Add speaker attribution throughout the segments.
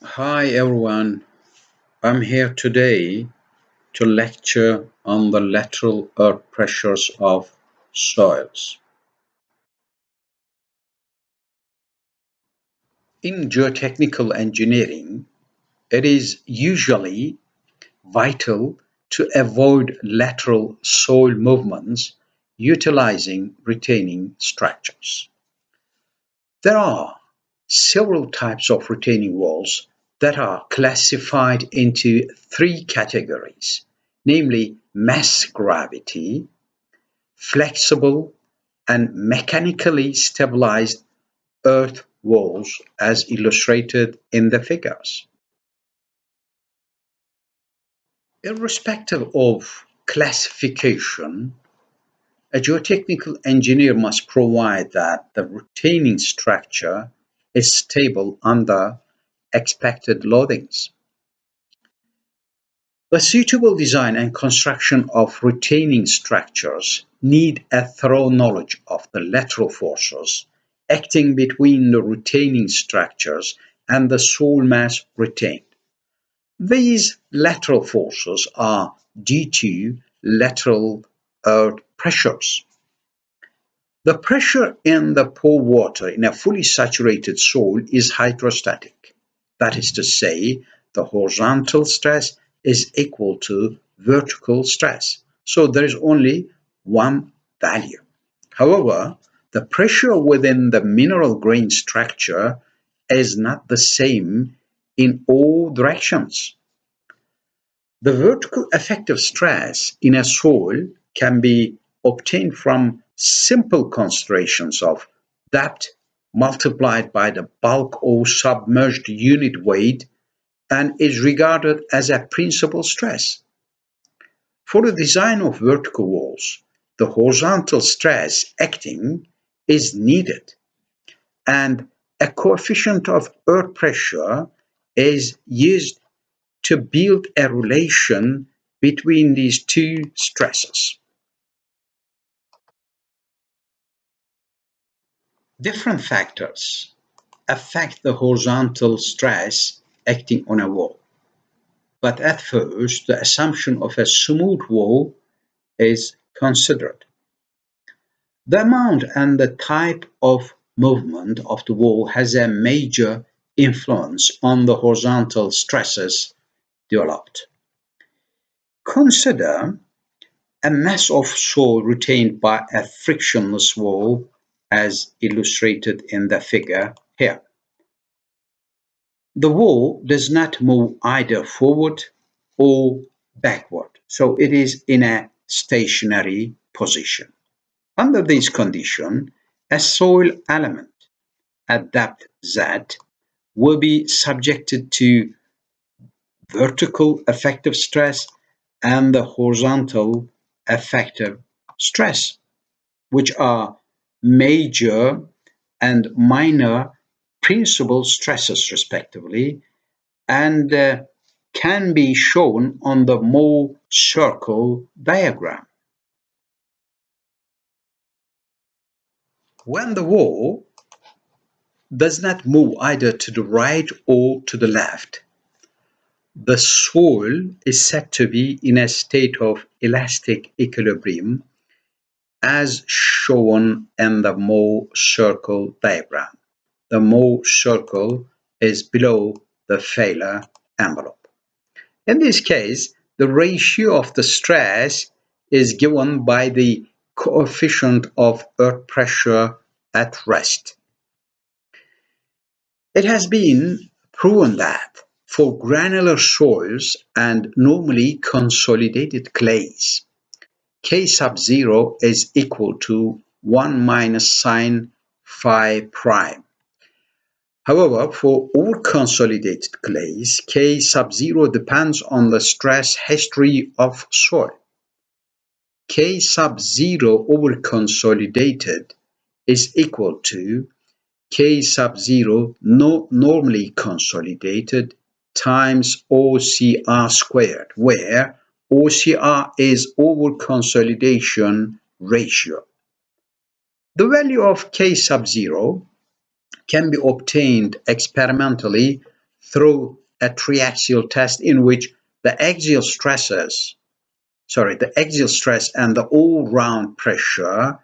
Speaker 1: Hi everyone, I'm here today to lecture on the lateral earth pressures of soils. In geotechnical engineering, it is usually vital to avoid lateral soil movements utilizing retaining structures. There are several types of retaining walls that are classified into three categories, namely mass gravity, flexible, and mechanically stabilized earth walls as illustrated in the figures. Irrespective of classification, a geotechnical engineer must provide that the retaining structure is stable under expected loadings. The suitable design and construction of retaining structures need a thorough knowledge of the lateral forces acting between the retaining structures and the soil mass retained. These lateral forces are due to lateral earth pressures. The pressure in the pore water in a fully saturated soil is hydrostatic. That is to say, the horizontal stress is equal to vertical stress. So there is only one value. However, the pressure within the mineral grain structure is not the same in all directions. The vertical effective stress in a soil can be obtained from simple considerations of depth multiplied by the bulk or submerged unit weight and is regarded as a principal stress. For the design of vertical walls, the horizontal stress acting is needed and a coefficient of earth pressure is used to build a relation between these two stresses. Different factors affect the horizontal stress acting on a wall. But at first, the assumption of a smooth wall is considered. The amount and the type of movement of the wall has a major influence on the horizontal stresses developed. Consider a mass of soil retained by a frictionless wall as illustrated in the figure here. The wall does not move either forward or backward, so it is in a stationary position. Under this condition, a soil element at depth Z will be subjected to vertical effective stress and the horizontal effective stress, which are major and minor principal stresses, respectively, and can be shown on the Mohr circle diagram. When the wall does not move either to the right or to the left, the soil is said to be in a state of elastic equilibrium as shown in the Mohr circle diagram. The Mohr circle is below the failure envelope. In this case, the ratio of the stress is given by the coefficient of earth pressure at rest. It has been proven that for granular soils and normally consolidated clays, K sub 0 is equal to 1 minus sine phi prime. However, for all consolidated clays, K sub 0 depends on the stress history of soil. K sub 0 over consolidated is equal to K sub 0 normally consolidated times OCR squared, where OCR is over consolidation ratio. The value of K sub 0 can be obtained experimentally through a triaxial test in which the axial stress and the all-round pressure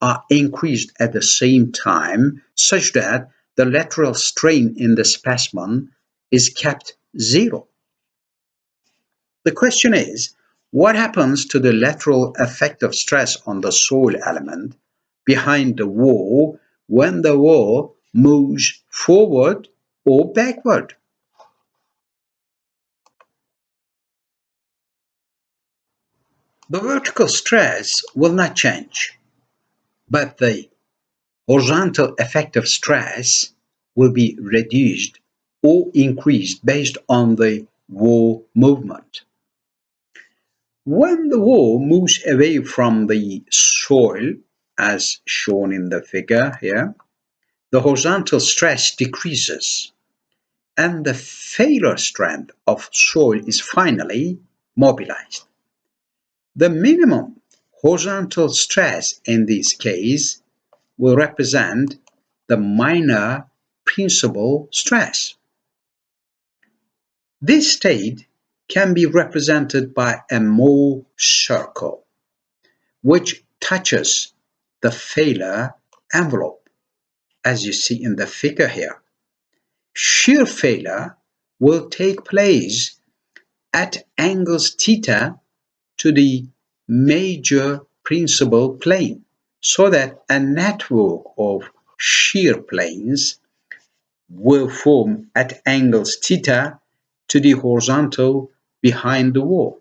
Speaker 1: are increased at the same time, such that the lateral strain in the specimen is kept zero. The question is, what happens to the lateral effective stress on the soil element behind the wall when the wall moves forward or backward? The vertical stress will not change, but the horizontal effective stress will be reduced or increased based on the wall movement. When the wall moves away from the soil, as shown in the figure here, the horizontal stress decreases and the failure strength of soil is finally mobilized. The minimum horizontal stress in this case will represent the minor principal stress. This state can be represented by a Mohr circle, which touches the failure envelope, as you see in the figure here. Shear failure will take place at angles theta to the major principal plane, so that a network of shear planes will form at angles theta to the horizontal behind the wall.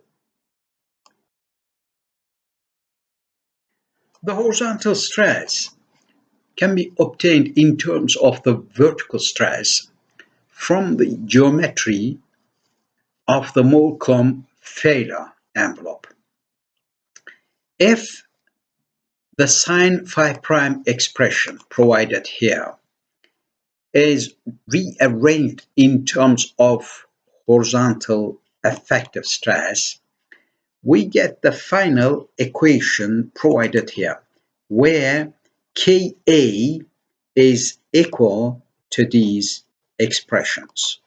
Speaker 1: The horizontal stress can be obtained in terms of the vertical stress from the geometry of the Coulomb failure envelope. If the sin phi prime expression provided here is rearranged in terms of horizontal effective stress, we get the final equation provided here, where Ka is equal to these expressions.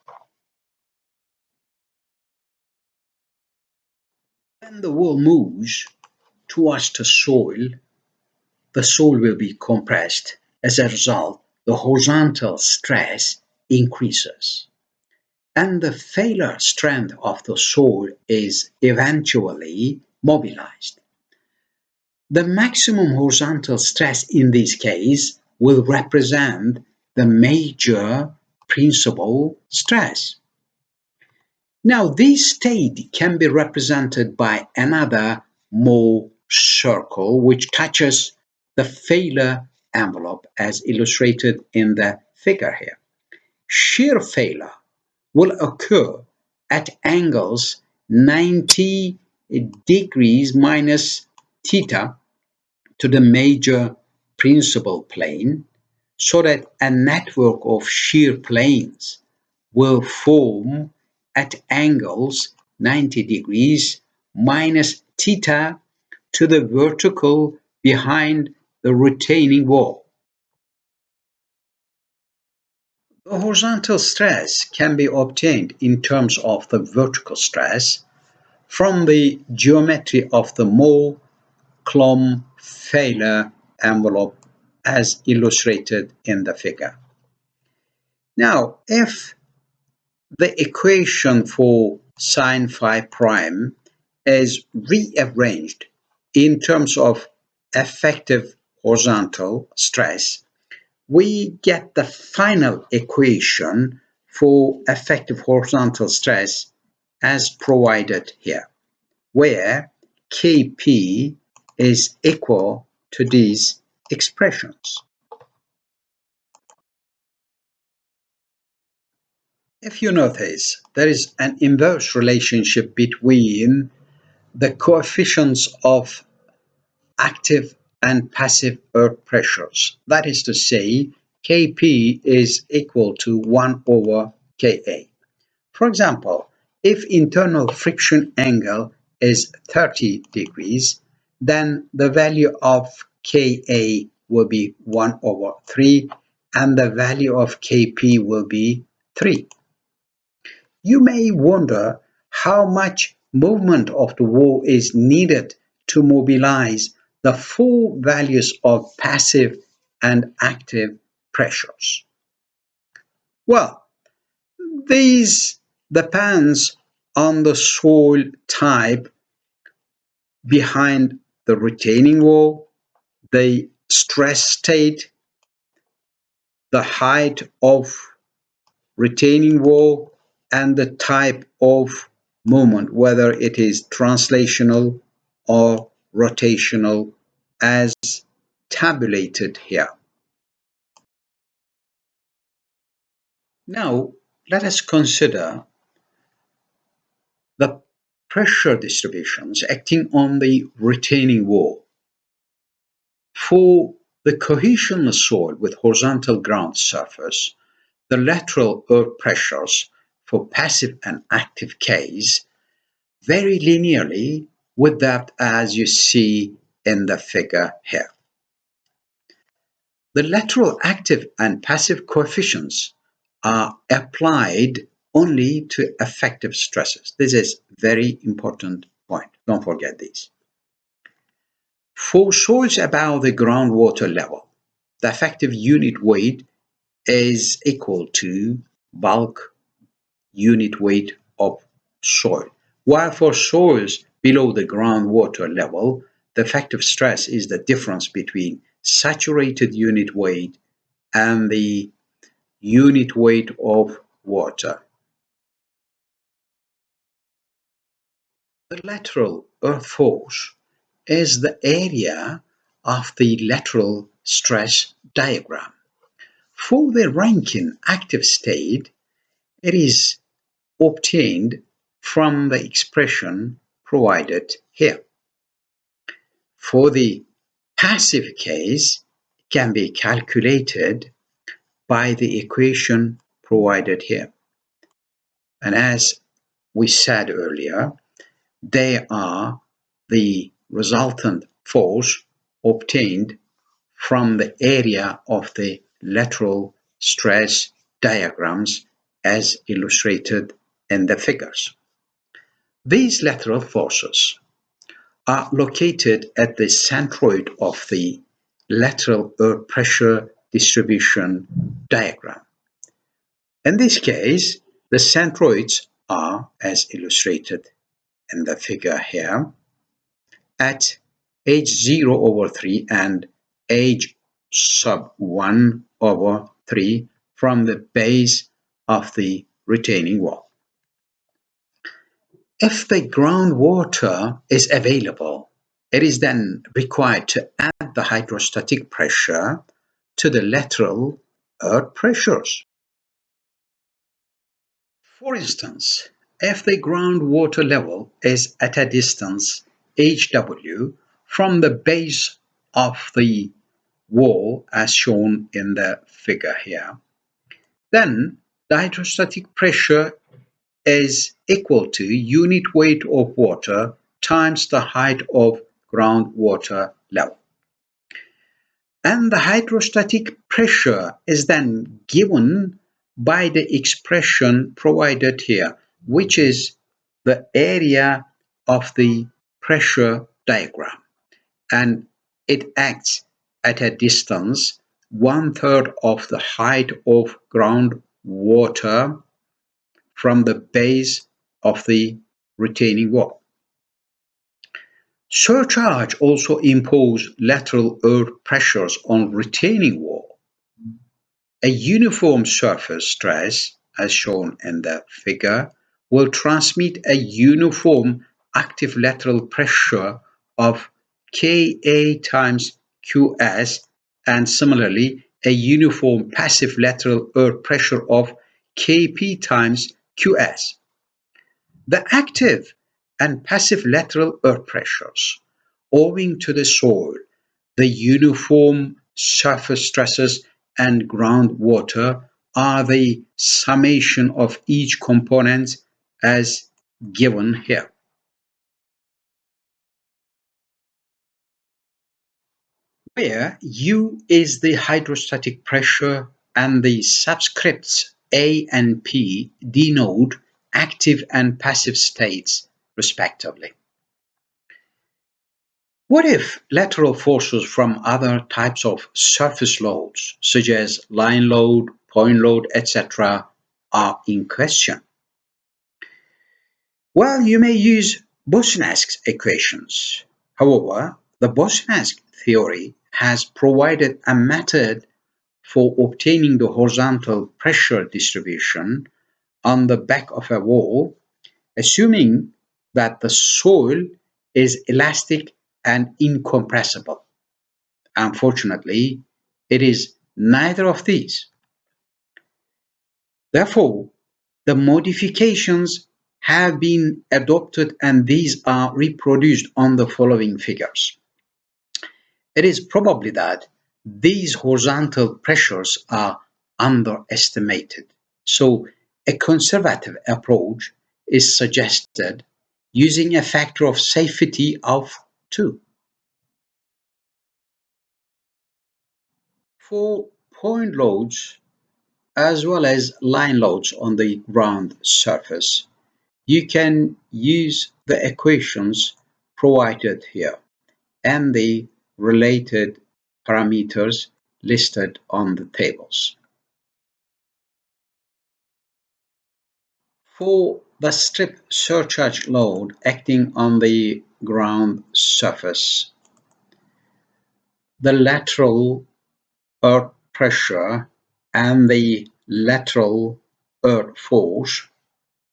Speaker 1: When the wall moves towards the soil will be compressed. As a result, the horizontal stress increases, and the failure strength of the soil is eventually mobilized. The maximum horizontal stress in this case will represent the major principal stress. Now, this state can be represented by another Mohr circle which touches the failure envelope as illustrated in the figure here. Shear failure will occur at angles 90 degrees minus theta to the major principal plane, so that a network of shear planes will form at angles 90 degrees minus theta to the vertical behind the retaining wall. The horizontal stress can be obtained in terms of the vertical stress from the geometry of the Coulomb failure envelope as illustrated in the figure. Now, if the equation for sin phi prime is rearranged in terms of effective horizontal stress, we get the final equation for effective horizontal stress as provided here, where Kp is equal to these expressions. If you notice, there is an inverse relationship between the coefficients of active and passive earth pressures. That is to say, Kp is equal to 1 over Ka. For example, if internal friction angle is 30 degrees, then the value of Ka will be 1 over 3 and the value of Kp will be 3. You may wonder how much movement of the wall is needed to mobilize the four values of passive and active pressures. Well, these depends on the soil type behind the retaining wall, the stress state, the height of retaining wall, and the type of movement, whether it is translational or rotational, as tabulated here. Now, let us consider the pressure distributions acting on the retaining wall. For the cohesionless soil with horizontal ground surface, the lateral earth pressures for passive and active case vary linearly with that as you see in the figure here. The lateral active and passive coefficients are applied only to effective stresses. This is very important point. Don't forget this. For soils above the groundwater level, the effective unit weight is equal to bulk unit weight of soil. While for soils below the groundwater level, the effective stress is the difference between saturated unit weight and the unit weight of water. The lateral earth force is the area of the lateral stress diagram. For the Rankine active state, it is obtained from the expression provided here. For the passive case, it can be calculated by the equation provided here. And as we said earlier, they are the resultant force obtained from the area of the lateral stress diagrams as illustrated in the figures. These lateral forces are located at the centroid of the lateral earth pressure distribution diagram. In this case, the centroids are, as illustrated in the figure here, at h0/3 and h sub 1/3 from the base of the retaining wall. If the groundwater is available, it is then required to add the hydrostatic pressure to the lateral earth pressures. For instance, if the groundwater level is at a distance hw from the base of the wall as shown in the figure here, then the hydrostatic pressure is equal to unit weight of water times the height of groundwater level. And the hydrostatic pressure is then given by the expression provided here, which is the area of the pressure diagram. And it acts at a distance 1/3 of the height of groundwater from the base of the retaining wall. Surcharge also impose lateral earth pressures on retaining wall. A uniform surface stress, as shown in the figure, will transmit a uniform active lateral pressure of Ka times Qs, and similarly a uniform passive lateral earth pressure of Kp times Qs. The active and passive lateral earth pressures, owing to the soil, the uniform surface stresses, and groundwater, are the summation of each component as given here. Where U is the hydrostatic pressure and the subscripts A and P denote active and passive states, respectively. What if lateral forces from other types of surface loads, such as line load, point load, etc., are in question? Well, you may use Bosniak's equations. However, the Bosniak theory has provided a method for obtaining the horizontal pressure distribution on the back of a wall, assuming that the soil is elastic and incompressible. Unfortunately, it is neither of these. Therefore, the modifications have been adopted and these are reproduced on the following figures. It is probably that these horizontal pressures are underestimated. So a conservative approach is suggested using a factor of safety of 2. For point loads as well as line loads on the ground surface, you can use the equations provided here and the related parameters listed on the tables. For the strip surcharge load acting on the ground surface, the lateral earth pressure and the lateral earth force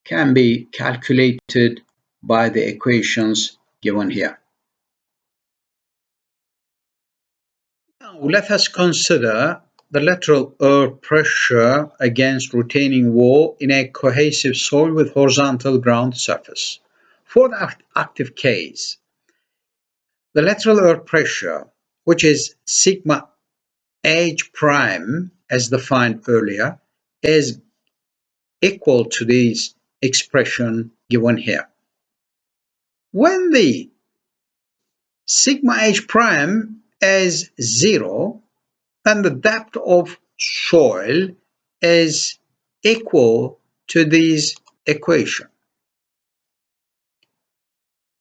Speaker 1: can be calculated by the equations given here. Now, let us consider the lateral earth pressure against retaining wall in a cohesive soil with horizontal ground surface. For the active case, the lateral earth pressure, which is sigma h prime as defined earlier, is equal to this expression given here. When the sigma h prime is 0, then the depth of soil is equal to this equation.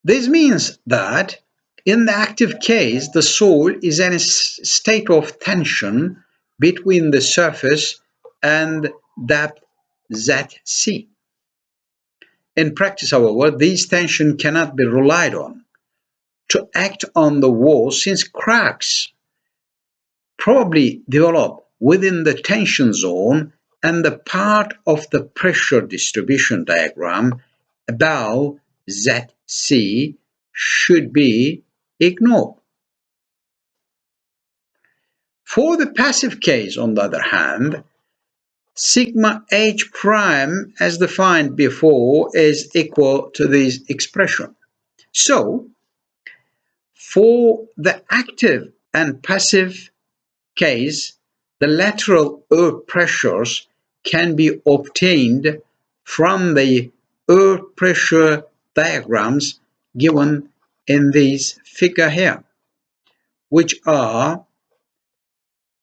Speaker 1: This means that in the active case, the soil is in a state of tension between the surface and depth Zc. In practice, however, this tension cannot be relied on to act on the wall since cracks probably develop within the tension zone and the part of the pressure distribution diagram above Zc should be ignored. For the passive case, on the other hand, sigma h prime as defined before is equal to this expression. So, for the active and passive case, the lateral earth pressures can be obtained from the earth pressure diagrams given in this figure here, which are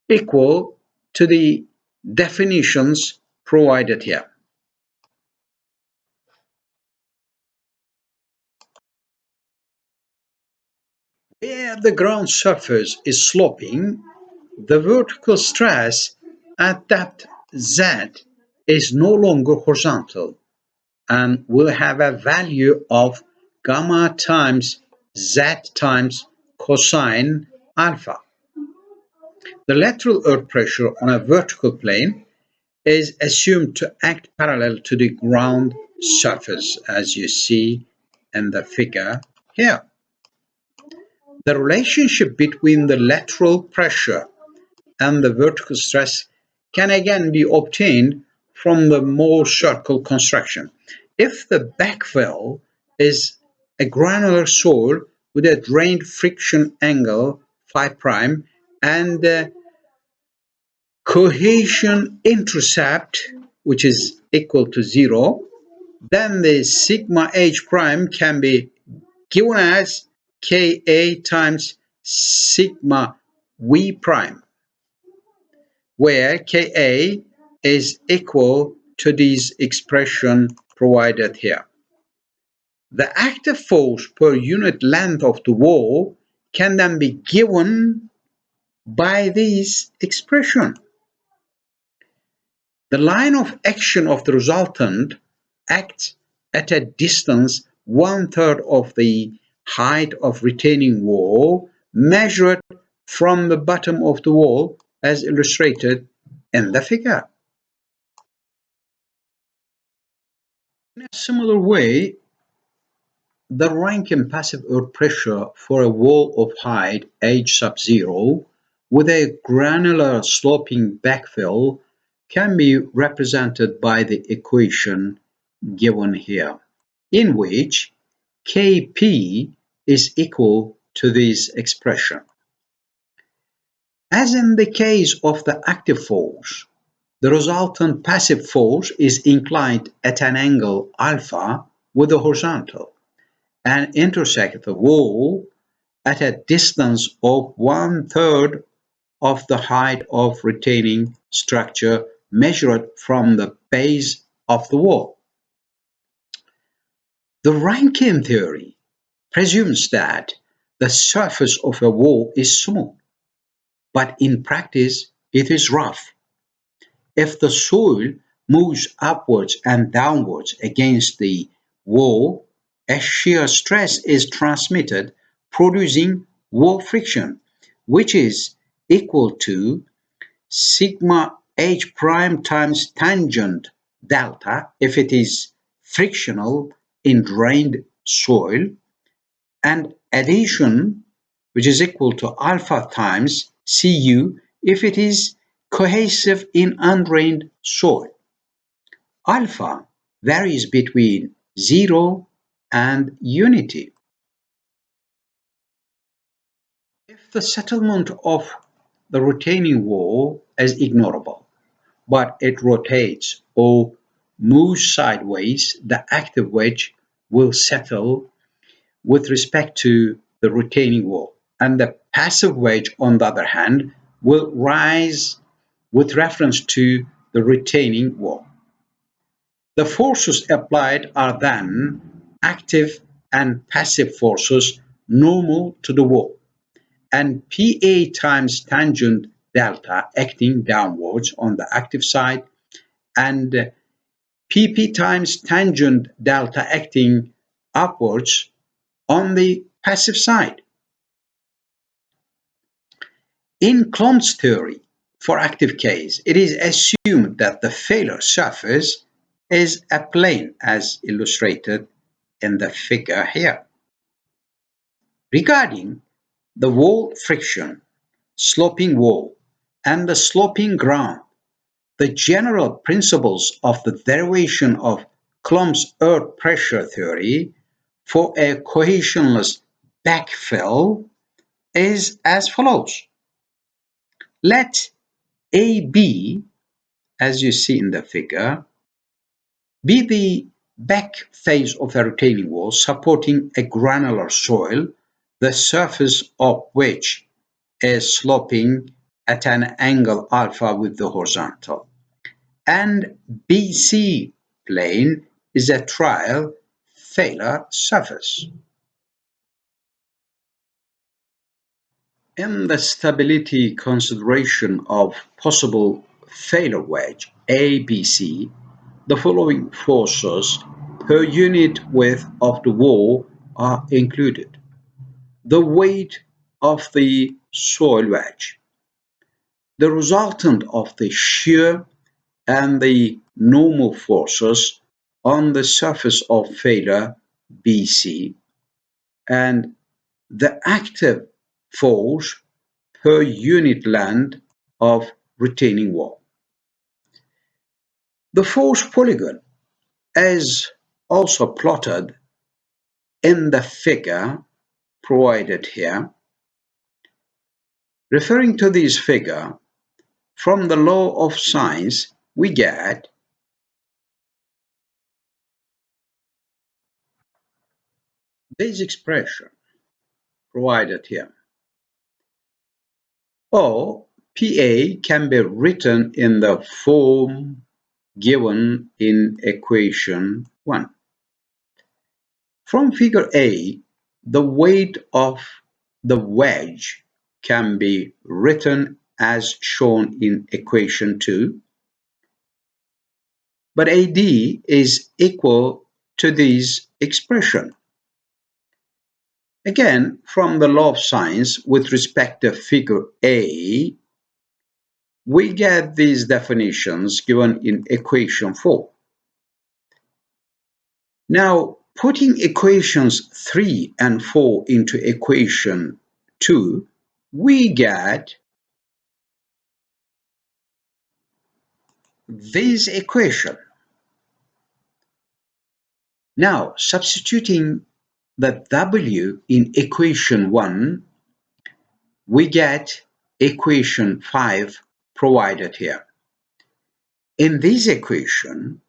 Speaker 1: equal to the definitions provided here. Where the ground surface is sloping, the vertical stress at depth Z is no longer horizontal and will have a value of gamma times Z times cosine alpha. The lateral earth pressure on a vertical plane is assumed to act parallel to the ground surface, as you see in the figure here. The relationship between the lateral pressure and the vertical stress can again be obtained from the Mohr circle construction. If the backfill is a granular soil with a drained friction angle phi prime and a cohesion intercept which is equal to 0, then the sigma h prime can be given as Ka times sigma v prime, where Ka is equal to this expression provided here. The active force per unit length of the wall can then be given by this expression. The line of action of the resultant acts at a distance 1/3 of the height of retaining wall measured from the bottom of the wall as illustrated in the figure. In a similar way, the Rankine passive earth pressure for a wall of height h sub 0 with a granular sloping backfill can be represented by the equation given here, in which Kp is equal to this expression. As in the case of the active force, the resultant passive force is inclined at an angle alpha with the horizontal and intersect the wall at a distance of 1/3 of the height of retaining structure measured from the base of the wall. The Rankine theory presumes that the surface of a wall is smooth, but in practice it is rough. If the soil moves upwards and downwards against the wall, a shear stress is transmitted, producing wall friction, which is equal to sigma h prime times tangent delta if it is frictional in drained soil, and addition, which is equal to alpha times Cu if it is cohesive in undrained soil. Alpha varies between 0 and unity. If the settlement of the retaining wall is ignorable, but it rotates or moves sideways, the active wedge will settle with respect to the retaining wall, and the passive wedge, on the other hand, will rise with reference to the retaining wall. The forces applied are then active and passive forces normal to the wall, and PA times tangent delta acting downwards on the active side, and PP times tangent delta acting upwards on the passive side. In Coulomb's theory for active case, it is assumed that the failure surface is a plane as illustrated in the figure here. Regarding the wall friction, sloping wall, and the sloping ground, the general principles of the derivation of Coulomb's earth pressure theory for a cohesionless backfill is as follows. Let AB, as you see in the figure, be the back face of a retaining wall supporting a granular soil, the surface of which is sloping at an angle alpha with the horizontal, and BC plane is a trial failure surface. In the stability consideration of possible failure wedge ABC, the following forces per unit width of the wall are included. The weight of the soil wedge, the resultant of the shear and the normal forces on the surface of failure BC, and the active force per unit length of retaining wall. The force polygon is also plotted in the figure provided here. Referring to this figure, from the law of sines, we get this expression provided here. Or PA can be written in the form given in equation 1. From figure A, the weight of the wedge can be written as shown in equation 2, but AD is equal to this expression. Again, from the law of science with respect to figure A, we get these definitions given in equation 4. Now, putting equations 3 and 4 into equation 2, we get this equation. Now, substituting the W in equation 1, we get equation 5 provided here. In this equation,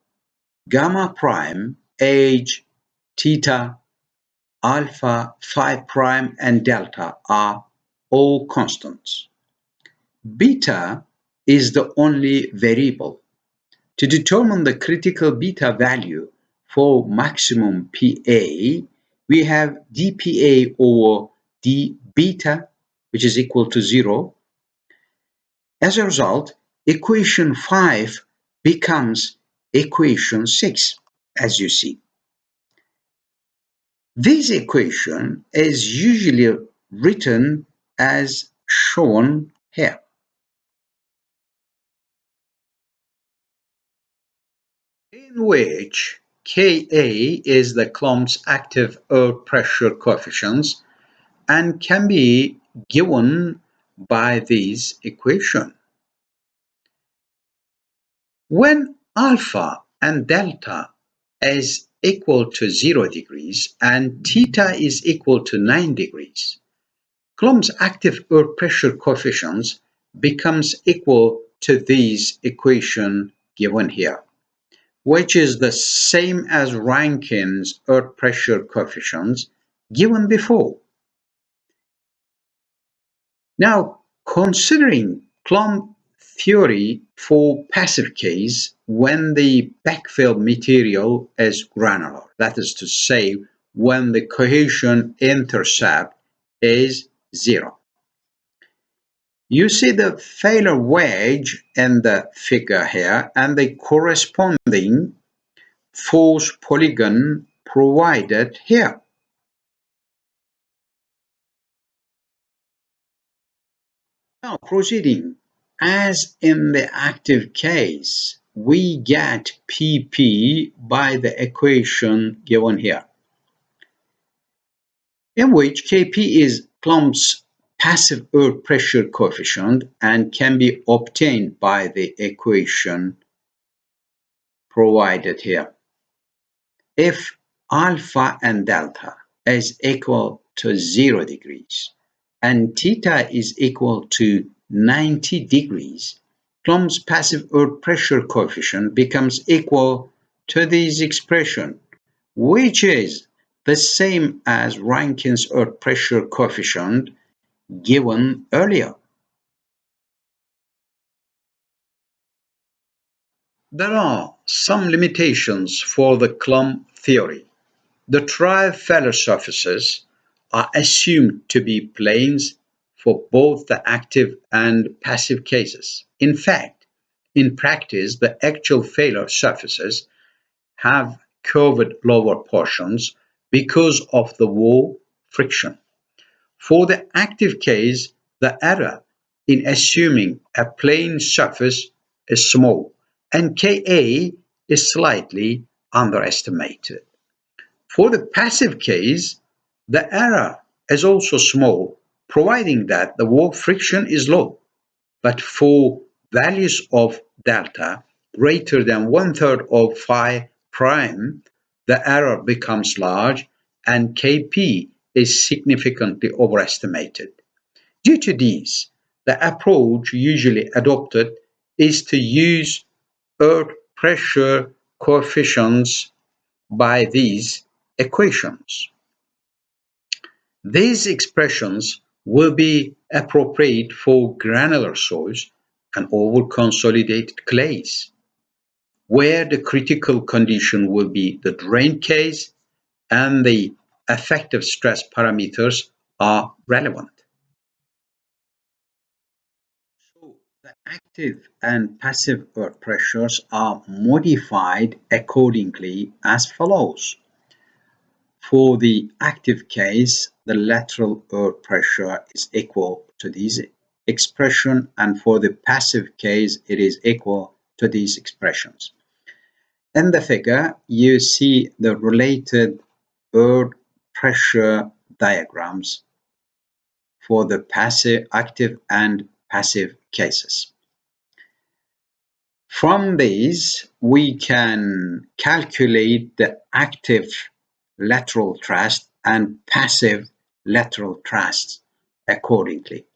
Speaker 1: gamma prime, h, theta, alpha, phi prime, and delta are all constants. Beta is the only variable. To determine the critical beta value for maximum PA, we have dPA over d beta, which is equal to 0. As a result, equation 5 becomes equation 6, as you see. This equation is usually written as shown here. In which Ka is the Coulomb's active earth pressure coefficient and can be given by this equation. When alpha and delta is equal to 0 degrees and theta is equal to 9 degrees, Coulomb's active earth pressure coefficient becomes equal to this equation given here, which is the same as Rankine's earth pressure coefficient given before. Now, considering Coulomb theory for passive case when the backfill material is granular, that is to say, when the cohesion intercept is 0. You see the failure wedge in the figure here and the corresponding force polygon provided here. Now proceeding, as in the active case, we get PP by the equation given here, in which Kp is Coulomb's passive earth pressure coefficient and can be obtained by the equation provided here. If alpha and delta is equal to 0 degrees and theta is equal to 90 degrees, Coulomb's passive earth pressure coefficient becomes equal to this expression, which is the same as Rankine's earth pressure coefficient given earlier. There are some limitations for the Coulomb theory. The tri-failure surfaces are assumed to be planes for both the active and passive cases. In fact, in practice, the actual failure surfaces have curved lower portions because of the wall friction. For the active case, the error in assuming a plane surface is small and Ka is slightly underestimated. For the passive case, the error is also small, providing that the wall friction is low. But for values of delta greater than 1/3 of phi prime, the error becomes large and Kp is significantly overestimated. Due to these, the approach usually adopted is to use earth pressure coefficients by these equations. These expressions will be appropriate for granular soils and over-consolidated clays. where the critical condition will be the drain case and the effective stress parameters are relevant. So the active and passive earth pressures are modified accordingly as follows. For the active case, the lateral earth pressure is equal to this expression, and for the passive case, it is equal to these expressions. In the figure, you see the related earth pressure diagrams for the passive, active, and passive cases. From these, we can calculate the active lateral thrust and passive lateral thrust accordingly.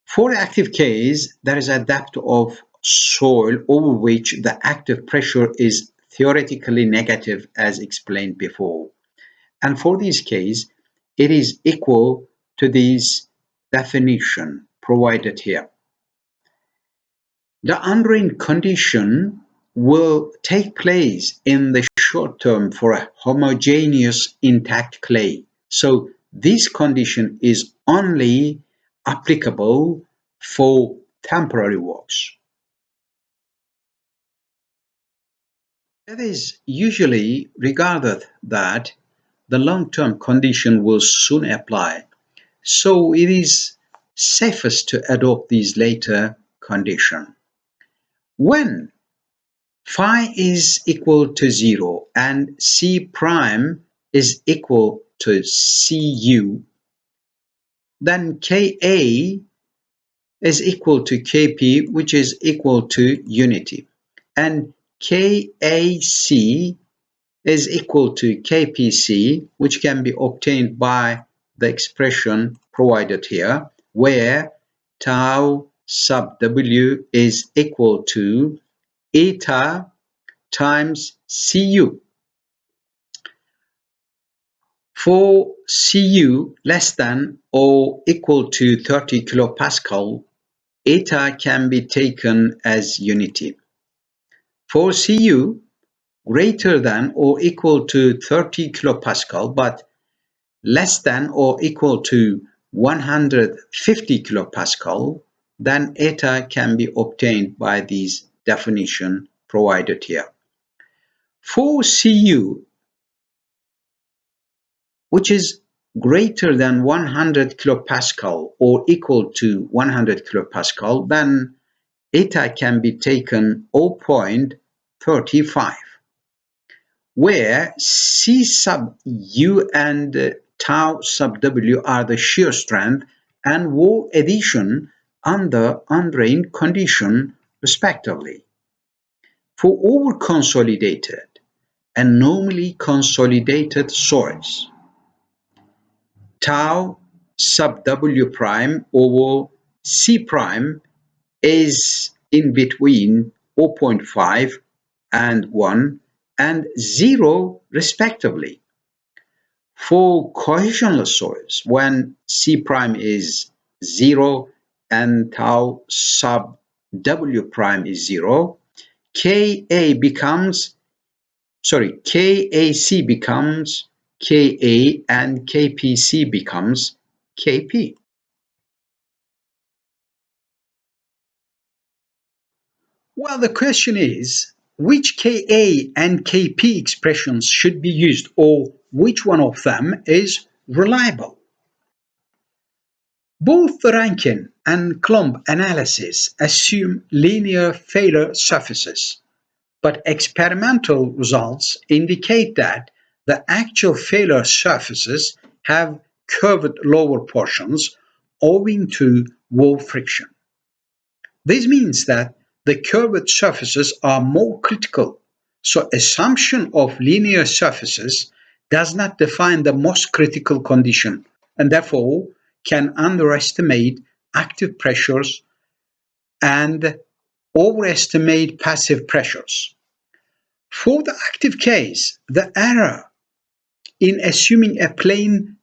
Speaker 1: For the active case, there is a depth of soil over which the active pressure is theoretically negative as explained before. And for this case, it is equal to this definition provided here. The undrained condition will take place in the short term for a homogeneous intact clay. So this condition is only applicable for temporary works. It is usually regarded that the long-term condition will soon apply, so it is safest to adopt this later condition. When phi is equal to 0 and C prime is equal to Cu, then Ka is equal to Kp, which is equal to unity. And Kac is equal to Kpc, which can be obtained by the expression provided here, where tau sub W is equal to eta times Cu. For Cu less than or equal to 30 kilopascal, eta can be taken as unity. For Cu greater than or equal to 30 kilopascal but less than or equal to 150 kilopascal, then eta can be obtained by this definition provided here. For Cu, which is greater than 100 kilopascal or equal to 100 kilopascal, then eta can be taken 0.35, where C sub U and tau sub W are the shear strength and wall adhesion under undrained condition, respectively. For over-consolidated and normally consolidated soils, tau sub W prime over C prime is in between 0.5 and 1 and 0 respectively. For cohesionless soils, when C prime is 0 and tau sub W prime is 0, KAC becomes KA and KPC becomes KP. Well, the question is, which Ka and Kp expressions should be used, or which one of them is reliable? Both the Rankine and Coulomb analysis assume linear failure surfaces, but experimental results indicate that the actual failure surfaces have curved lower portions owing to wall friction. This means that the curved surfaces are more critical, so assumption of linear surfaces does not define the most critical condition and therefore can underestimate active pressures and overestimate passive pressures. For the active case, the error in assuming a plane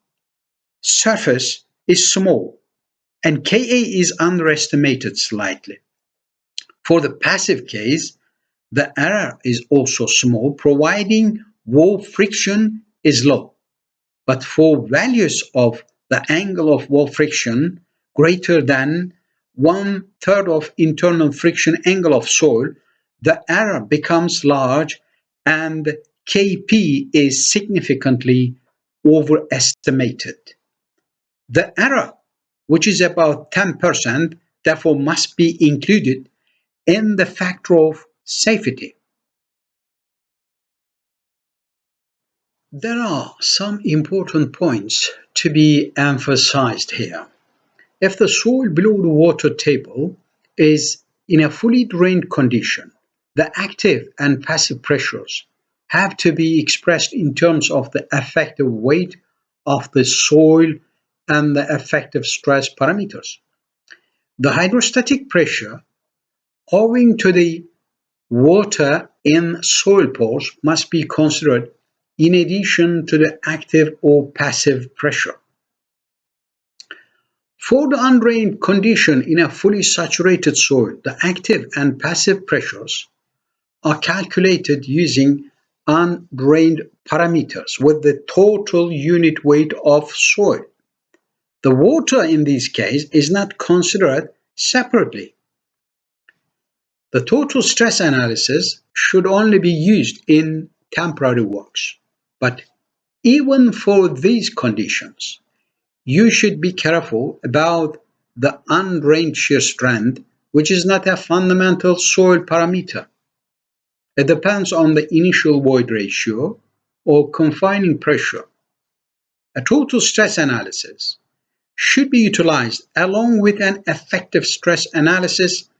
Speaker 1: surface is small and Ka is underestimated slightly. For the passive case, The error is also small, providing wall friction is low. But for values of the angle of wall friction greater than 1/3 of internal friction angle of soil, the error becomes large and Kp is significantly overestimated. The error, which is about 10%, therefore must be included in the factor of safety. There are some important points to be emphasized here. If the soil below the water table is in a fully drained condition, the active and passive pressures have to be expressed in terms of the effective weight of the soil and the effective stress parameters. The hydrostatic pressure, owing to the water in soil pores, must be considered in addition to the active or passive pressure. For the undrained condition in a fully saturated soil, the active and passive pressures are calculated using undrained parameters with the total unit weight of soil. The water in this case is not considered separately. The total stress analysis should only be used in temporary works. But even for these conditions, you should be careful about the undrained shear strength, which is not a fundamental soil parameter. It depends on the initial void ratio or confining pressure. A total stress analysis should be utilized along with an effective stress analysis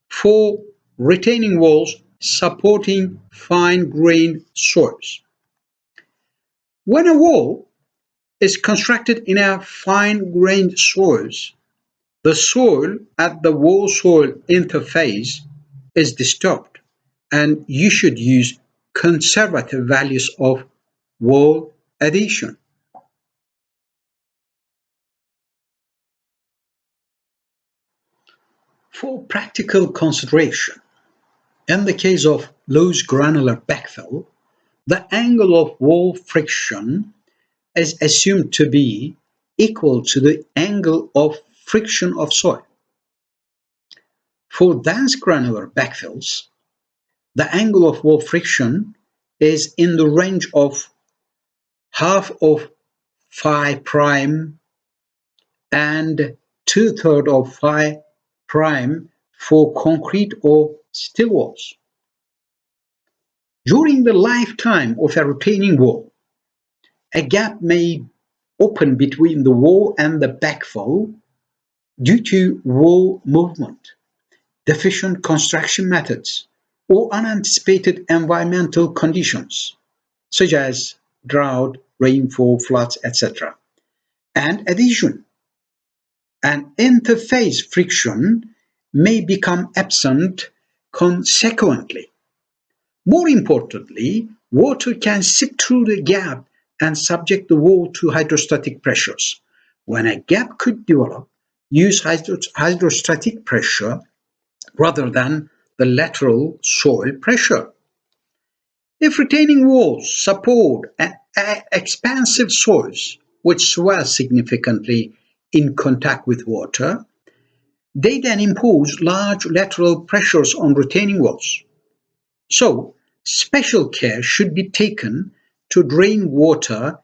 Speaker 1: for retaining walls supporting fine-grained soils. When a wall is constructed in a fine-grained soils, the soil at the wall-soil interface is disturbed, and you should use conservative values of wall adhesion. For practical consideration, in the case of loose granular backfill, the angle of wall friction is assumed to be equal to the angle of friction of soil. For dense granular backfills, the angle of wall friction is in the range of half of phi prime and 2/3 of phi prime for concrete or steel walls. During the lifetime of a retaining wall, a gap may open between the wall and the backfill due to wall movement, deficient construction methods, or unanticipated environmental conditions, such as drought, rainfall, floods, etc., and adhesion. And interface friction may become absent consequently. More importantly, water can seep through the gap and subject the wall to hydrostatic pressures. When a gap could develop, use hydrostatic pressure rather than the lateral soil pressure. If retaining walls support expansive soils which swell significantly in contact with water, they then impose large lateral pressures on retaining walls. So, special care should be taken to drain water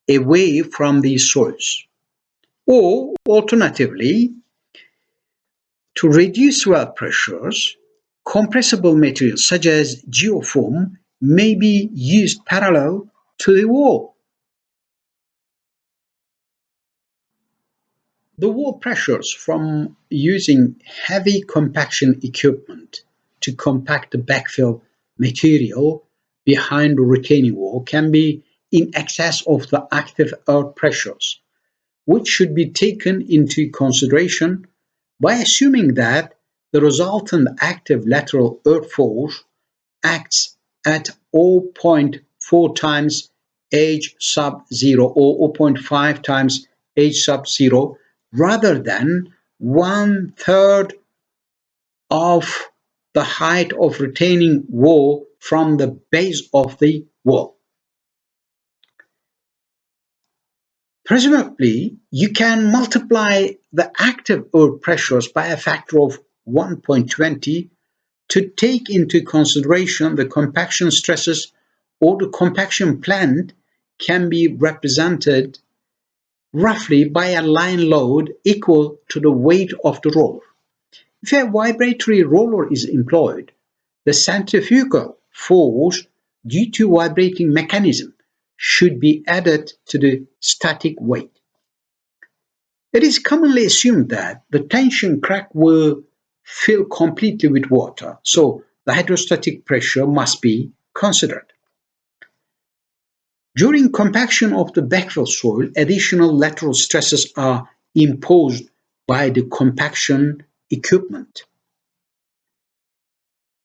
Speaker 1: away from these soils. Or, alternatively, to reduce swell pressures, compressible materials such as geofoam may be used parallel to the wall. The wall pressures from using heavy compaction equipment to compact the backfill material behind the retaining wall can be in excess of the active earth pressures, which should be taken into consideration by assuming that the resultant active lateral earth force acts at 0.4 times H sub 0 or 0.5 times H sub 0 rather than 1/3 of the height of retaining wall from the base of the wall. Presumably, you can multiply the active earth pressures by a factor of 1.20 to take into consideration the compaction stresses, or the compaction plant can be represented roughly by a line load equal to the weight of the roller. If a vibratory roller is employed, the centrifugal force due to vibrating mechanism should be added to the static weight. It is commonly assumed that the tension crack will fill completely with water, so the hydrostatic pressure must be considered. During compaction of the backfill soil, additional lateral stresses are imposed by the compaction equipment.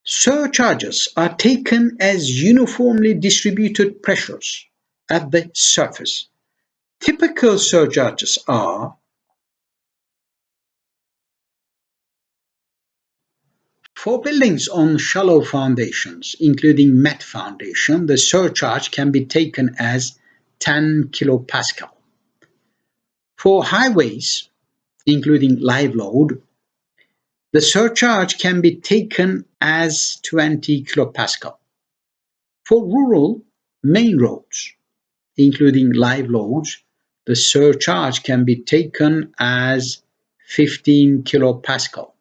Speaker 1: Surcharges are taken as uniformly distributed pressures at the surface. Typical surcharges are: for buildings on shallow foundations, including mat foundation, the surcharge can be taken as 10 kilopascal. For highways, including live load, the surcharge can be taken as 20 kilopascal. For rural main roads, including live loads, the surcharge can be taken as 15 kilopascal.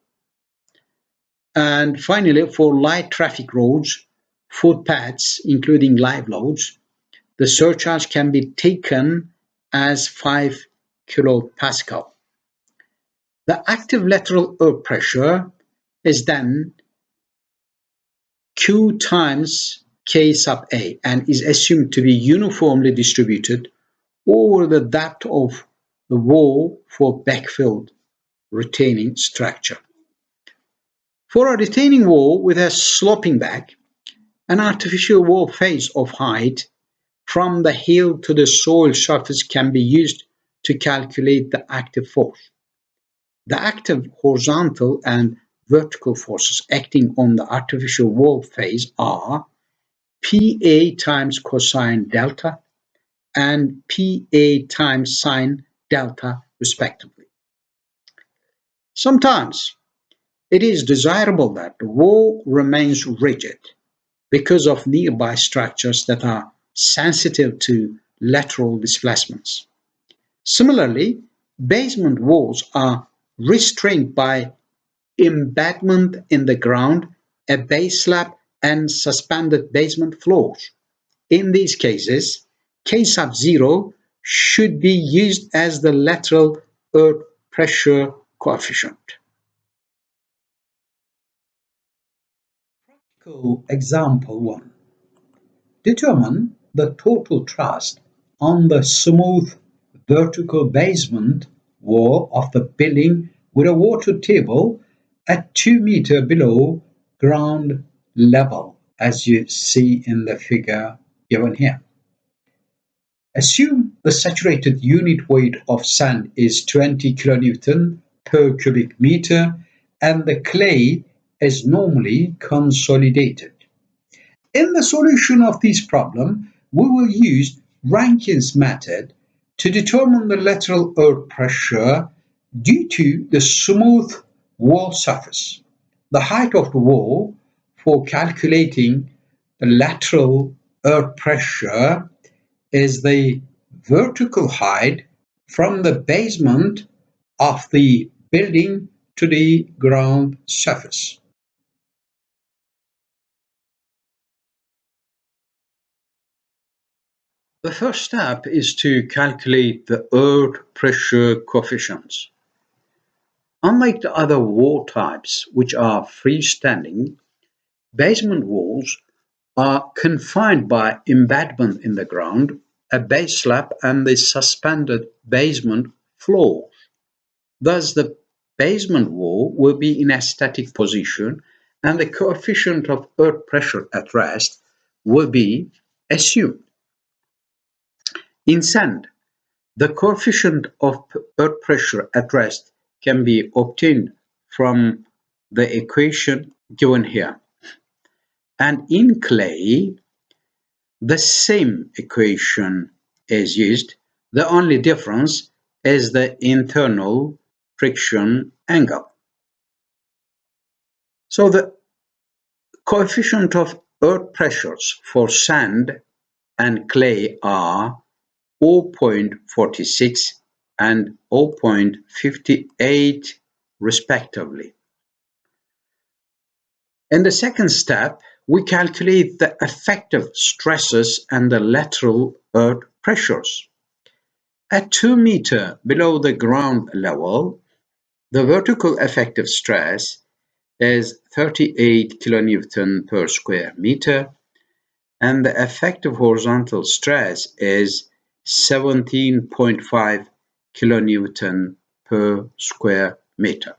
Speaker 1: And finally, for light traffic roads, footpaths, including live loads, the surcharge can be taken as 5 kilopascal. The active lateral earth pressure is then Q times K sub A and is assumed to be uniformly distributed over the depth of the wall for backfilled retaining structure. For a retaining wall with a sloping back, an artificial wall face of height from the heel to the soil surface can be used to calculate the active force. The active horizontal and vertical forces acting on the artificial wall face are PA times cosine delta and PA times sine delta, respectively. Sometimes it is desirable that the wall remains rigid because of nearby structures that are sensitive to lateral displacements. Similarly, basement walls are restrained by embedment in the ground, a base slab, and suspended basement floors. In these cases, K sub 0 should be used as the lateral earth pressure coefficient. Practical example 1. Determine the total thrust on the smooth vertical basement wall of the building with a water table at 2 meters below ground level, as you see in the figure given here. Assume the saturated unit weight of sand is 20 kilonewton per cubic meter and the clay is normally consolidated. In the solution of this problem, we will use Rankine's method to determine the lateral earth pressure due to the smooth wall surface. The height of the wall for calculating the lateral earth pressure is the vertical height from the basement of the building to the ground surface. The first step is to calculate the earth pressure coefficients. Unlike the other wall types, which are freestanding, basement walls are confined by embedment in the ground, a base slab, and the suspended basement floor. Thus, the basement wall will be in a static position and the coefficient of earth pressure at rest will be assumed. In sand, the coefficient of earth pressure at rest can be obtained from the equation given here. And in clay, the same equation is used. The only difference is the internal friction angle. So the coefficient of earth pressures for sand and clay are 0.46 and 0.58 respectively. In the second step, we calculate the effective stresses and the lateral earth pressures. At 2 meters below the ground level, the vertical effective stress is 38 kilonewton per square meter, and the effective horizontal stress is 17.5 kilonewton per square meter.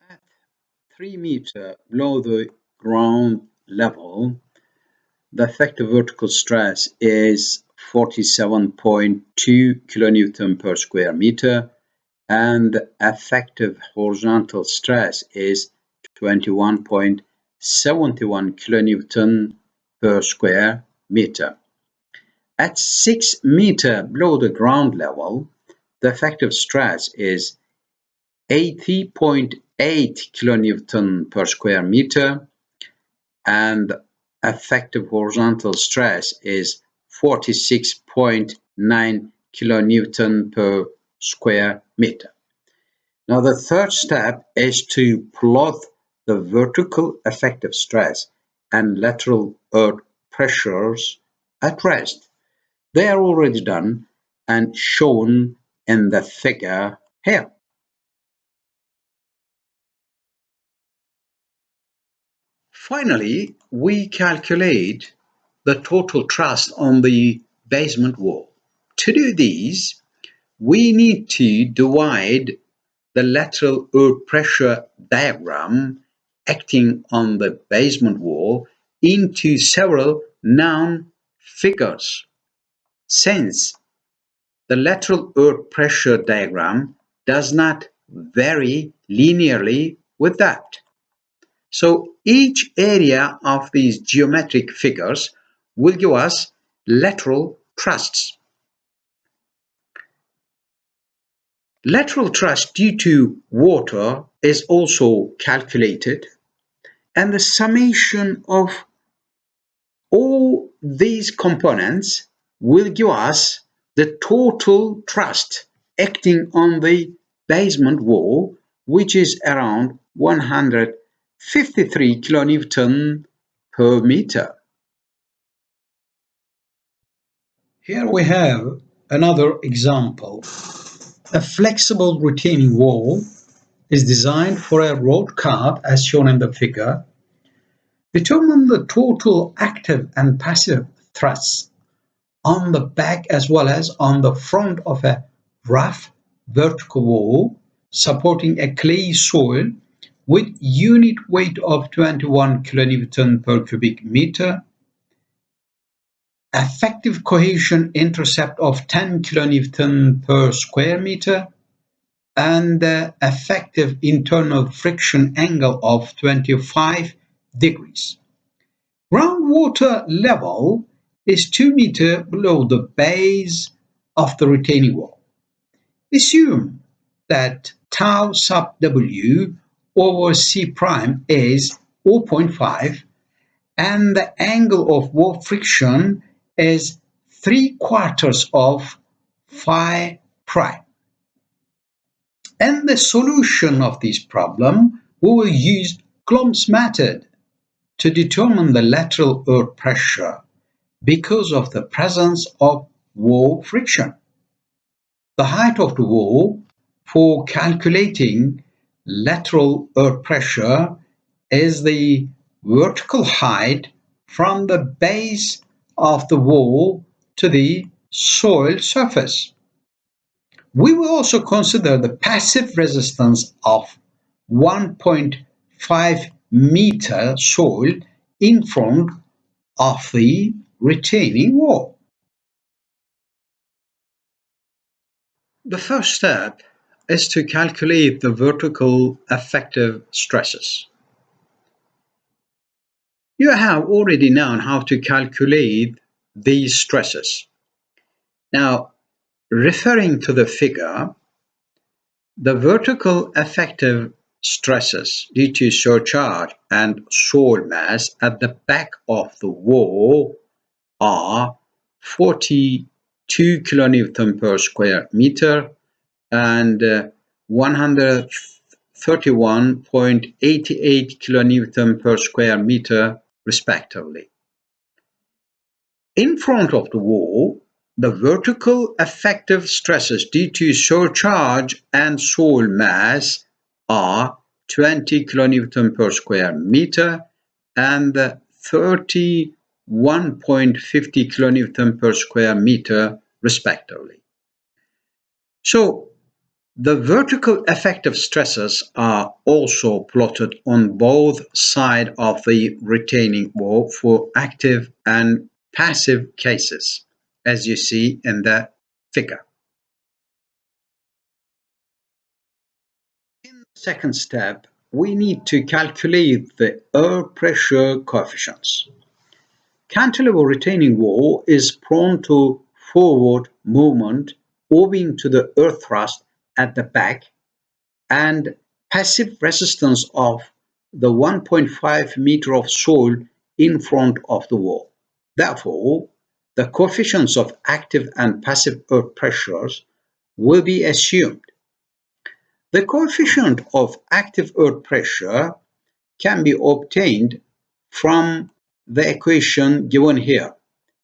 Speaker 1: At 3 meters below the ground level, the effective vertical stress is 47.2 kilonewton per square meter, and the effective horizontal stress is 21.71 kilonewton per square meter. At 6 meters below the ground level, the effective stress is 80.8 kilonewton per square meter, and effective horizontal stress is 46.9 kilonewton per square meter. Now the third step is to plot the vertical effective stress and lateral earth pressures at rest. They are already done and shown in the figure here. Finally, we calculate the total thrust on the basement wall. To do this, we need to divide the lateral earth pressure diagram acting on the basement wall into several known figures. Since the lateral earth pressure diagram does not vary linearly with that. So each area of these geometric figures will give us lateral thrusts. Lateral thrust due to water is also calculated, and the summation of all these components will give us the total thrust acting on the basement wall, which is around 153 kilonewton per meter. Here we have another example. A flexible retaining wall is designed for a road cut as shown in the figure. Determine the total active and passive thrusts on the back as well as on the front of a rough vertical wall supporting a clay soil with unit weight of 21 kilonewton per cubic meter, effective cohesion intercept of 10 kilonewton per square meter, and the effective internal friction angle of 25 degrees. Groundwater level is 2 meters below the base of the retaining wall. Assume that tau sub W over C prime is 0.5 and the angle of wall friction is 3/4 of phi prime. In the solution of this problem, we will use Coulomb's method to determine the lateral earth pressure because of the presence of wall friction. The height of the wall for calculating lateral earth pressure is the vertical height from the base of the wall to the soil surface. We will also consider the passive resistance of 1.5 meter soil in front of the retaining wall. The first step is to calculate the vertical effective stresses. You have already known how to calculate these stresses. Now, referring to the figure, the vertical effective stresses due to surcharge and soil mass at the back of the wall are 42 kilonewton per square meter and 131.88 kilonewton per square meter, respectively. In front of the wall, the vertical effective stresses due to surcharge and soil mass are 20 kilonewton per square meter and 31.50 kilonewton per square meter, respectively. So, the vertical effective stresses are also plotted on both sides of the retaining wall for active and passive cases, as you see in the figure. In the second step, we need to calculate the air pressure coefficients. Cantilever retaining wall is prone to forward movement owing to the earth thrust at the back and passive resistance of the 1.5 meter of soil in front of the wall. Therefore, the coefficients of active and passive earth pressures will be assumed. The coefficient of active earth pressure can be obtained from the equation given here,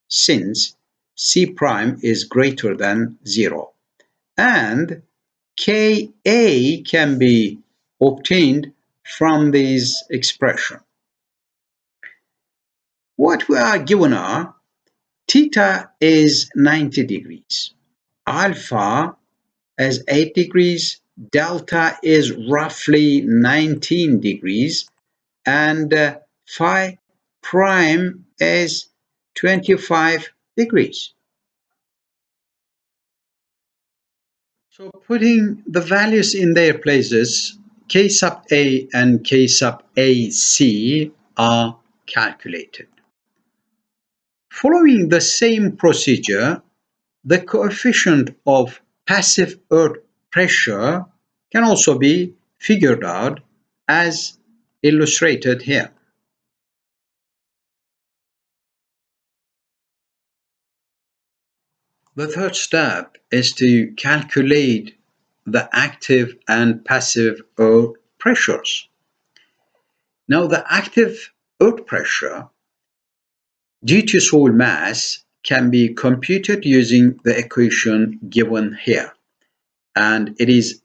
Speaker 1: since C prime is greater than 0, and Ka can be obtained from this expression. What we are given are theta is 90 degrees, alpha is 8 degrees, delta is roughly 19 degrees, and phi prime is 25 degrees. So putting the values in their places, K sub A and K sub AC are calculated. Following the same procedure, the coefficient of passive earth pressure can also be figured out as illustrated here. The third step is to calculate the active and passive earth pressures. Now, the active earth pressure due to soil mass can be computed using the equation given here, and it is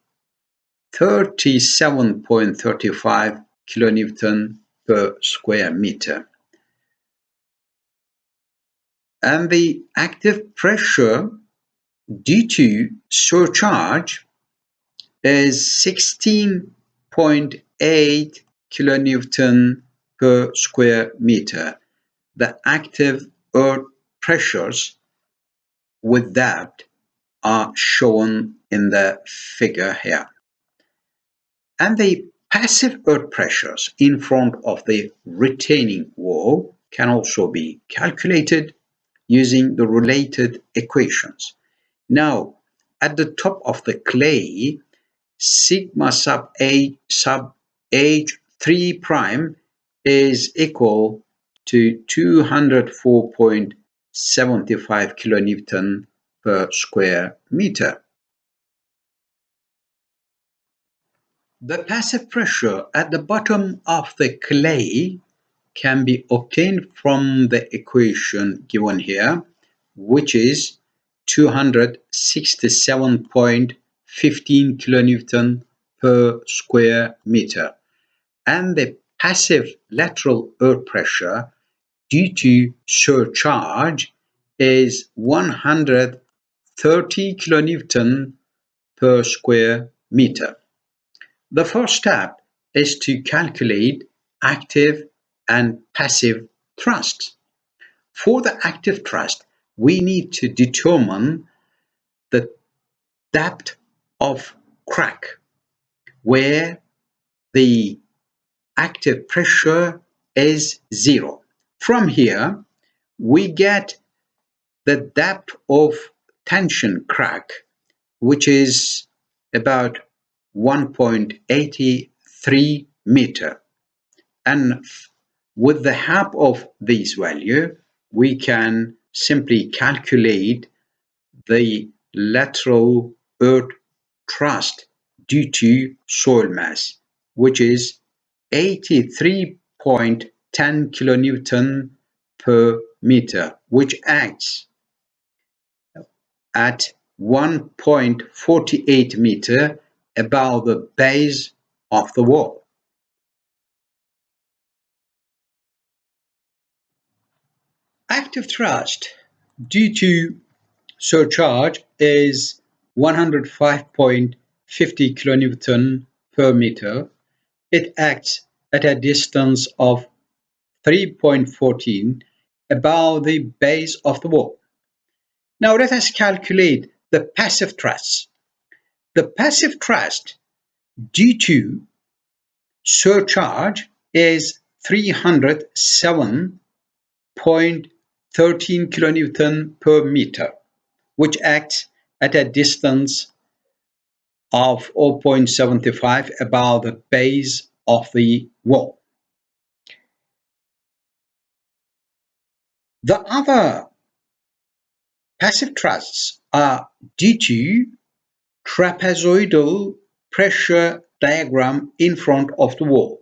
Speaker 1: 37.35 kilonewton per square meter. And the active pressure due to surcharge is 16.8 kilonewton per square meter. The active earth pressures with that are shown in the figure here. And the passive earth pressures in front of the retaining wall can also be calculated using the related equations. Now, at the top of the clay, sigma sub A sub H3 prime is equal to 204.75 kilonewton per square meter. The passive pressure at the bottom of the clay can be obtained from the equation given here, which is 267.15 kilonewton per square meter. And the passive lateral earth pressure due to surcharge is 130 kilonewton per square meter. The first step is to calculate active and passive thrust. For the active thrust, we need to determine the depth of crack where the active pressure is 0. From here, we get the depth of tension crack, which is about 1.83 meter. And with the help of this value, we can simply calculate the lateral earth thrust due to soil mass, which is 83.10 kilonewton per meter, which acts at 1.48 meter above the base of the wall. Active thrust due to surcharge is 105.50 kilonewton per meter. It acts at a distance of 3.14 above the base of the wall. Now let us calculate the passive thrust. The passive thrust due to surcharge is 307.13 kilonewton per meter, which acts at a distance of 0.75 above the base of the wall. The other passive thrusts are due to trapezoidal pressure diagram in front of the wall,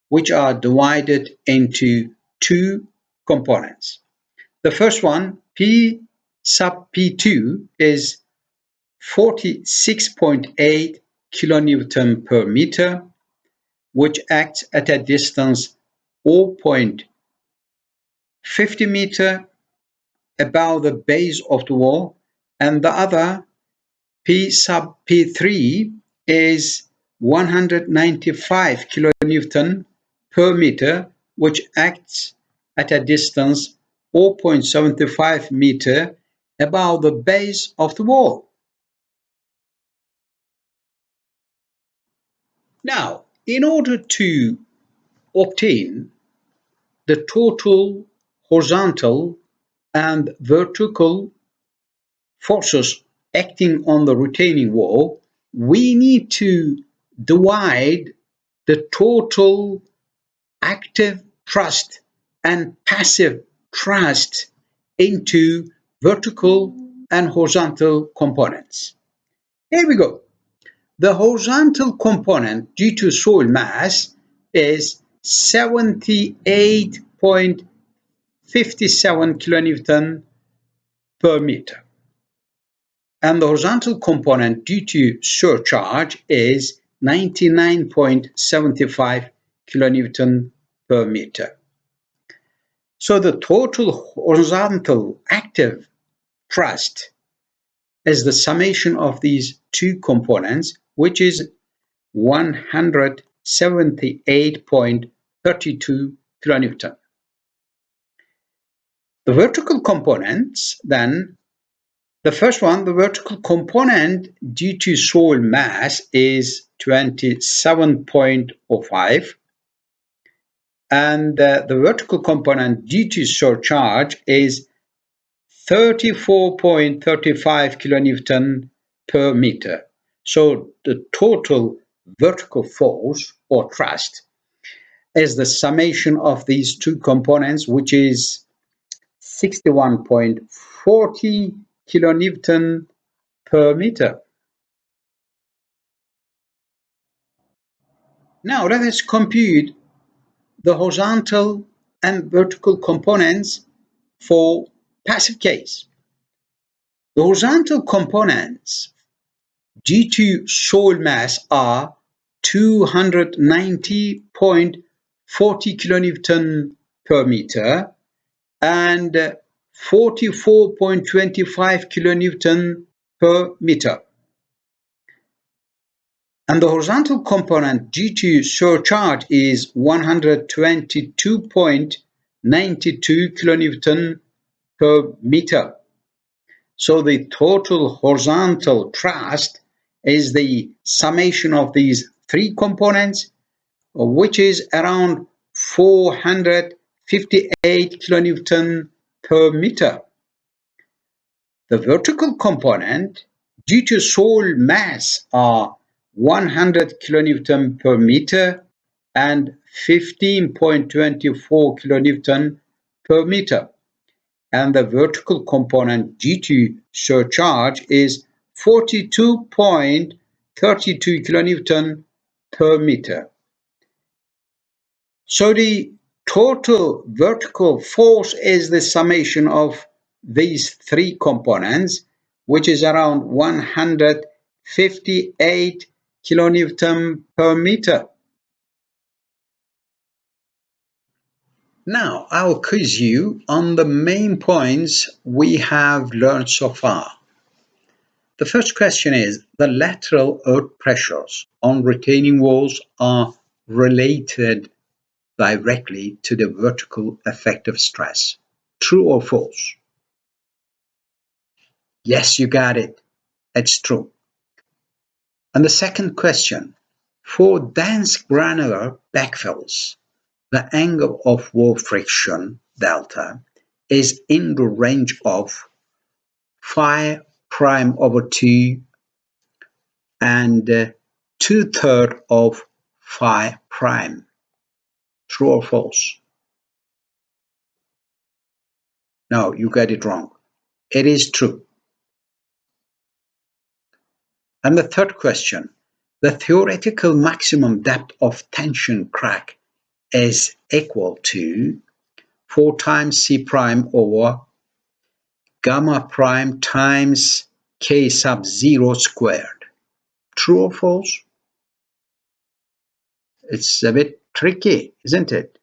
Speaker 1: which are divided into two components. The first one, P sub P2, is 46.8 kilonewton per meter, which acts at a distance 0.50 meter above the base of the wall, and the other, P sub P3, is 195 kilonewton per meter, which acts at a distance 0.75 meter above the base of the wall. Now, in order to obtain the total horizontal and vertical forces acting on the retaining wall, we need to divide the total active thrust and passive thrust into vertical and horizontal components. Here we go. The horizontal component due to soil mass is 78.57 kilonewton per meter. And the horizontal component due to surcharge is 99.75 kilonewton per meter. So the total horizontal active thrust is the summation of these two components, which is 178.32 kilonewton. The vertical components then, the first one, the vertical component due to soil mass is 27.05, and the vertical component due to surcharge is 34.35 kilonewton per meter. So the total vertical force or thrust is the summation of these two components, which is 61.40 kilonewton per meter. Now let us compute the horizontal and vertical components for passive case. The horizontal components due to soil mass are 290.40 kilonewton per meter and 44.25 kilonewton per meter. And the horizontal component due to surcharge is 122.92 kilonewton per meter. So the total horizontal thrust is the summation of these three components, which is around 458 kilonewton per meter. The vertical component, due to soil mass, are 100 kilonewton per meter and 15.24 kilonewton per meter. And the vertical component due to surcharge is 42.32 kilonewton per meter. So the total vertical force is the summation of these three components, which is around 158 kilonewton per meter. Now, I'll quiz you on the main points we have learned so far. The first question is, the lateral earth pressures on retaining walls are related directly to the vertical effective stress. True or false? Yes, you got it. It's true. And the second question, for dense granular backfills, the angle of wall friction delta is in the range of phi prime over 2 and 2/3 of phi prime. True or false? No, you got it wrong. It is true. And the third question, the theoretical maximum depth of tension crack is equal to 4 times C prime over gamma prime times K sub 0 squared. True or false? It's a bit tricky, isn't it?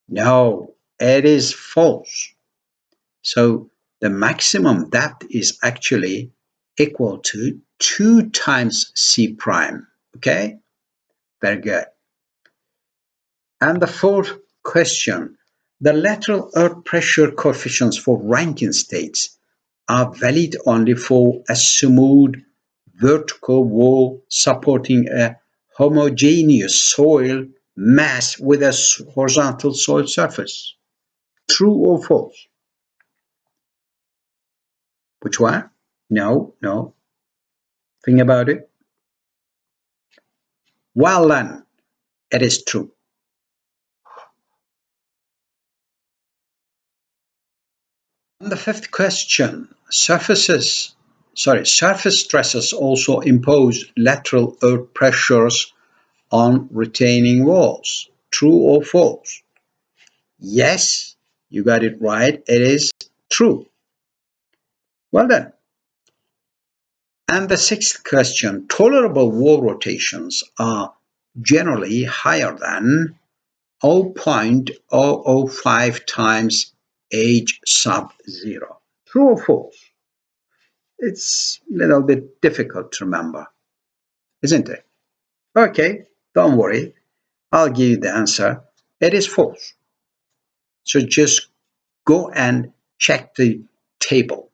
Speaker 1: No, it is false. So the maximum depth is actually equal to 2 times C prime. Okay? Very good. And the fourth question, the lateral earth pressure coefficients for Rankine states are valid only for a smooth vertical wall supporting a homogeneous soil mass with a horizontal soil surface. True or false? Which one? No. Think about it. Well done. It is true. And the fifth question, surface stresses also impose lateral earth pressures on retaining walls. True or false? Yes, you got it right. It is true. Well done. And the sixth question, tolerable wall rotations are generally higher than 0.005 times H sub 0. True or false? It's a little bit difficult to remember, isn't it? Okay, don't worry. I'll give you the answer. It is false. So just go and check the table.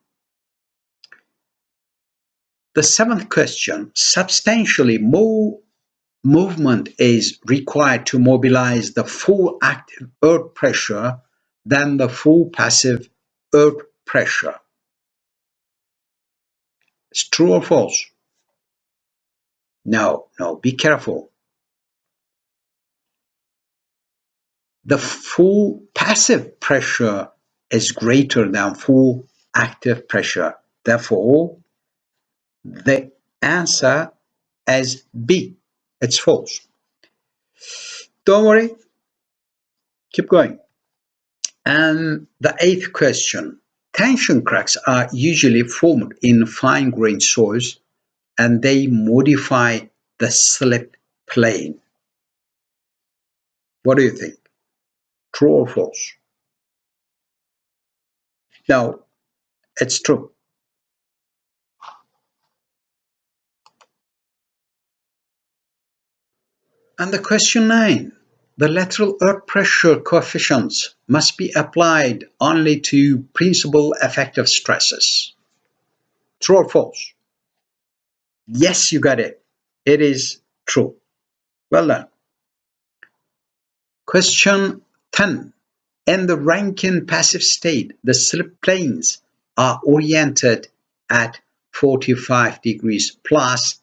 Speaker 1: The seventh question, substantially more movement is required to mobilize the full active earth pressure than the full passive earth pressure. It's true or false? No, be careful. The full passive pressure is greater than full active pressure. Therefore, the answer is B. It's false. Don't worry. Keep going. And the eighth question. Tension cracks are usually formed in fine-grained soils and they modify the slip plane. What do you think? True or false? No, it's true. And the question 9. The lateral earth pressure coefficients must be applied only to principal effective stresses. True or false? Yes, you got it. It is true. Well done. Question 10. In the Rankine passive state, the slip planes are oriented at 45 degrees plus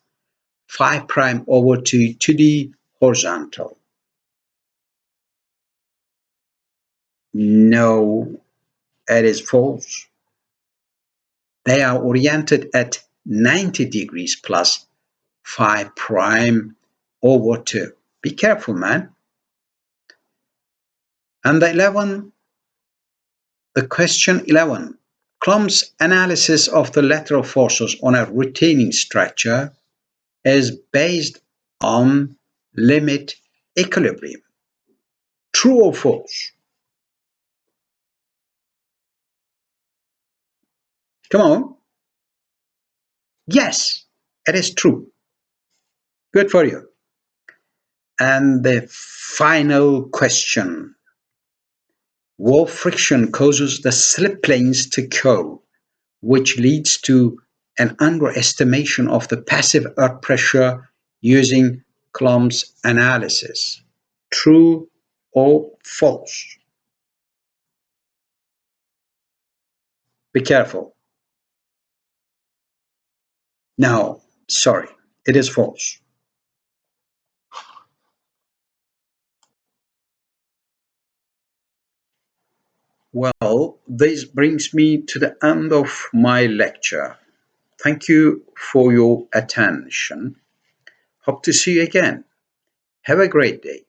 Speaker 1: 5 prime over to the horizontal. No, it is false. They are oriented at 90 degrees plus 5 prime over 2. Be careful, man. And the question 11. Coulomb's analysis of the lateral forces on a retaining structure is based on limit equilibrium. True or false? Come on. Yes, it is true. Good for you. And the final question. Wall friction causes the slip planes to curve, which leads to an underestimation of the passive earth pressure using Coulomb's analysis. True or false? Be careful. No, sorry, it is false. Well, this brings me to the end of my lecture. Thank you for your attention. Hope to see you again. Have a great day.